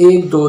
1-2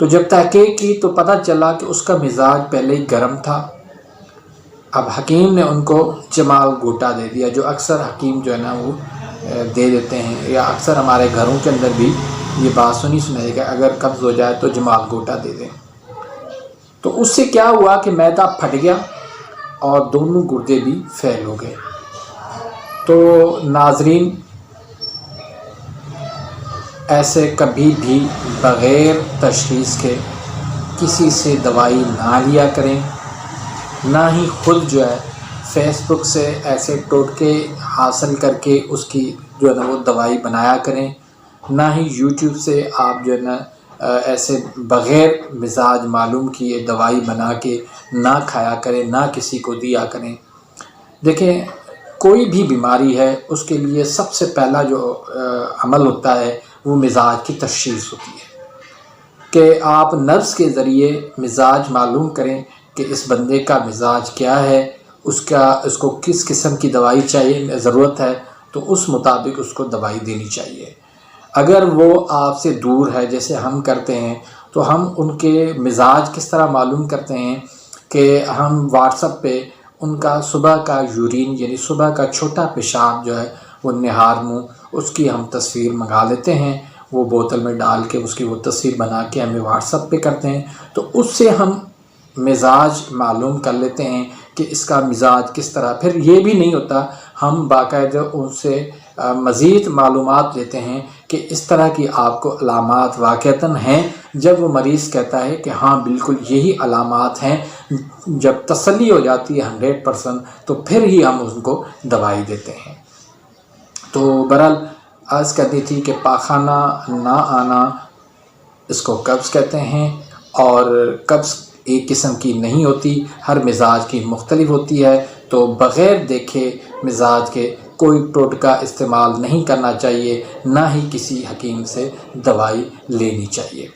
تو جب تحقیق کی تو پتہ چلا کہ اس کا مزاج پہلے ہی گرم تھا۔ اب حکیم نے ان کو جمال گھوٹا دے دیا، جو اکثر حکیم جو ہے نا وہ دے دیتے ہیں، یا اکثر ہمارے گھروں کے اندر بھی یہ بات سنائی کہ اگر قبض ہو جائے تو جمال گھوٹا دے دیں۔ تو اس سے کیا ہوا کہ معدہ پھٹ گیا اور دونوں گردے بھی فیل ہو گئے۔ تو ناظرین، ایسے کبھی بھی بغیر تشخیص کے کسی سے دوائی نہ لیا کریں، نہ ہی خود جو ہے فیس بک سے ایسے ٹوٹکے حاصل کر کے اس کی جو ہے نا وہ دوائی بنایا کریں، نہ ہی یوٹیوب سے آپ جو ہے نا ایسے بغیر مزاج معلوم کیے دوائی بنا کے نہ کھایا کریں، نہ کسی کو دیا کریں۔ دیکھیں، کوئی بھی بیماری ہے اس کے لیے سب سے پہلا جو عمل ہوتا ہے وہ مزاج کی تشخیص ہوتی ہے، کہ آپ نفس کے ذریعے مزاج معلوم کریں کہ اس بندے کا مزاج کیا ہے، اس کو کس قسم کی دوائی چاہیے، ضرورت ہے، تو اس مطابق اس کو دوائی دینی چاہیے۔ اگر وہ آپ سے دور ہے جیسے ہم کرتے ہیں تو ہم ان کے مزاج کس طرح معلوم کرتے ہیں کہ ہم واٹس ایپ پہ ان کا صبح کا یورین یعنی صبح کا چھوٹا پیشاب جو ہے وہ نہار منہ، اس کی ہم تصویر منگا لیتے ہیں، وہ بوتل میں ڈال کے اس کی وہ تصویر بنا کے ہمیں واٹس ایپ پہ کرتے ہیں، تو اس سے ہم مزاج معلوم کر لیتے ہیں کہ اس کا مزاج کس طرح۔ پھر یہ بھی نہیں ہوتا، ہم باقاعدہ ان سے مزید معلومات لیتے ہیں کہ اس طرح کی آپ کو علامات واقعتاً ہیں۔ جب وہ مریض کہتا ہے کہ ہاں بالکل یہی علامات ہیں، جب تسلی ہو جاتی ہے 100%، تو پھر ہی ہم ان کو دوائی دیتے ہیں۔ تو بہرحال عرض کرنی تھی کہ پاخانہ نہ آنا اس کو قبض کہتے ہیں، اور قبض ایک قسم کی نہیں ہوتی، ہر مزاج کی مختلف ہوتی ہے۔ تو بغیر دیکھے مزاج کے کوئی ٹوٹکا استعمال نہیں کرنا چاہیے، نہ ہی کسی حکیم سے دوائی لینی چاہیے۔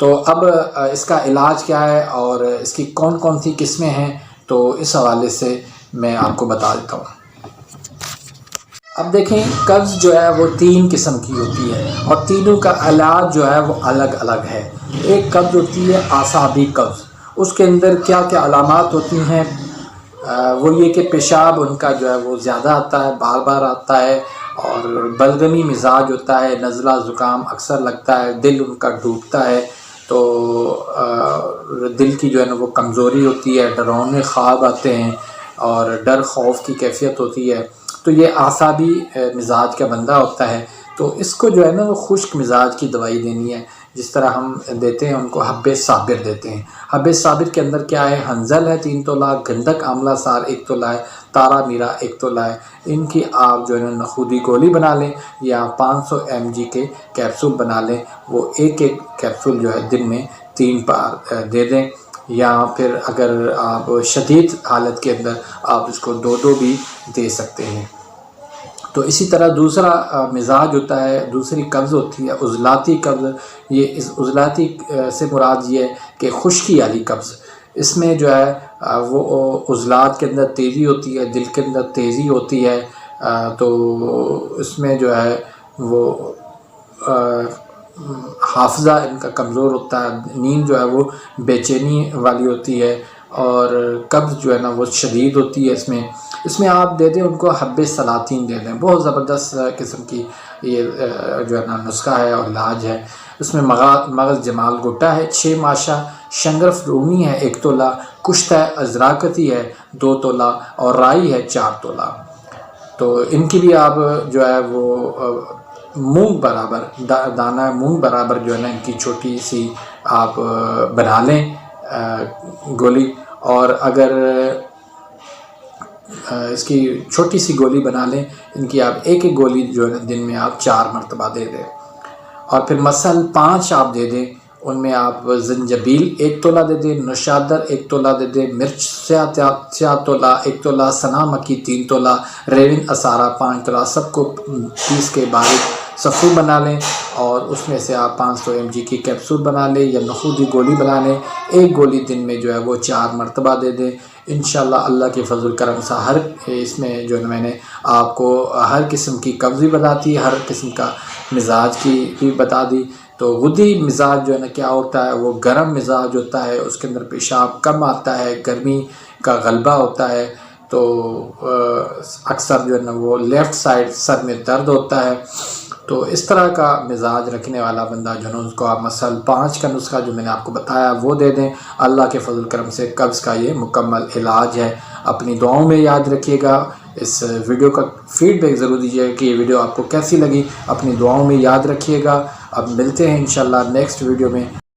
تو اب اس کا علاج کیا ہے اور اس کی کون کون سی قسمیں ہیں، تو اس حوالے سے میں آپ کو بتا دیتا ہوں۔ اب دیکھیں، قبض جو ہے وہ 3 قسم کی ہوتی ہے، اور تینوں کا علاج جو ہے وہ الگ الگ ہے۔ ایک قبض ہوتی ہے اعصابی قبض، اس کے اندر کیا کیا علامات ہوتی ہیں، وہ یہ کہ پیشاب ان کا جو ہے وہ زیادہ آتا ہے، بار بار آتا ہے، اور بلغمی مزاج ہوتا ہے، نزلہ زکام اکثر لگتا ہے، دل ان کا ڈوبتا ہے، تو دل کی جو ہے نا وہ کمزوری ہوتی ہے، ڈراؤنے خواب آتے ہیں، اور ڈر خوف کی کیفیت ہوتی ہے۔ تو یہ اعصابی مزاج کا بندہ ہوتا ہے، تو اس کو جو ہے نا وہ خشک مزاج کی دوائی دینی ہے، جس طرح ہم دیتے ہیں ان کو حب صابر دیتے ہیں۔ حب صابر کے اندر کیا ہے، ہنزل ہے 3 تولہ، گندک آملہ سار 1 تولہ ہے، تارا میرا 1 تولہ ہے۔ ان کی آپ جو ہے نا نخودی گولی بنا لیں، یا 500 mg کے کیپسول بنا لیں، وہ ایک کیپسول جو ہے دن میں 3 بار دے دیں، یا پھر اگر آپ شدید حالت کے اندر آپ اس کو 2 بھی دے سکتے ہیں۔ تو اسی طرح دوسرا مزاج ہوتا ہے، دوسری قبض ہوتی ہے عضلاتی قبض۔ یہ اس عضلاتی سے مراد یہ ہے کہ خشکی والی قبض، اس میں جو ہے وہ عضلات کے اندر تیزی ہوتی ہے، دل کے اندر تیزی ہوتی ہے، تو اس میں جو ہے وہ حافظہ ان کا کمزور ہوتا ہے، نیند جو ہے وہ بے چینی والی ہوتی ہے، اور قبض جو ہے نا وہ شدید ہوتی ہے۔ اس میں آپ دے دیں ان کو حب سلاطین دے دیں، بہت زبردست قسم کی یہ جو ہے نا نسخہ ہے اور علاج ہے۔ اس میں مغز جمال گھوٹا ہے 6 ماشا، شنگرف رومی ہے 1 تولہ، کشت ہے ازراکتی ہے 2 تولہ، اور رائی ہے 4 تولہ۔ تو ان کی بھی آپ جو ہے وہ مونگ برابر دانہ مونگ برابر جو ہے نا ان کی چھوٹی سی آپ بنا لیں گولی، اور اگر اس کی چھوٹی سی گولی بنا لیں، ان کی آپ ایک گولی جو ہے دن میں آپ 4 مرتبہ دے دیں، اور پھر مسل 5 آپ دے دیں، ان میں آپ زنجبیل 1 تولہ دے دیں، نشادر 1 تولہ دے دیں، مرچ سیاہ تولہ 1 تولہ، سنا مکی 3 تولہ، ریون اسارہ 5 تولہ، سب کو پیس کے باریک سفو بنا لیں اور اس میں سے آپ 500 mg کی کیپسول بنا لیں یا نخودی گولی بنا لیں. ایک گولی دن میں جو ہے وہ 4 مرتبہ دے دیں. انشاءاللہ اللہ کے فضل کرم سے اس میں جو ہے میں نے آپ کو ہر قسم کی قبض بھی بتاتی ہے, ہر قسم کا مزاج کی بھی بتا دی. تو غدی مزاج جو ہے نا کیا ہوتا ہے, وہ گرم مزاج ہوتا ہے, اس کے اندر پیشاب کم آتا ہے, گرمی کا غلبہ ہوتا ہے. تو اکثر جو ہے نا وہ لیفٹ سائڈ سر میں درد ہوتا ہے. تو اس طرح کا مزاج رکھنے والا بندہ جو ہے نا اس کو آپ مثلاً 5 کا نسخہ جو میں نے آپ کو بتایا وہ دے دیں. اللہ کے فضل کرم سے قبض کا یہ مکمل علاج ہے. اپنی دعاؤں میں یاد رکھیے گا. اس ویڈیو کا فیڈ بیک ضرور دیجیے کہ یہ ویڈیو آپ کو کیسی لگی. اپنی دعاؤں میں یاد رکھیے گا. اب ملتے ہیں انشاءاللہ نیکسٹ ویڈیو میں.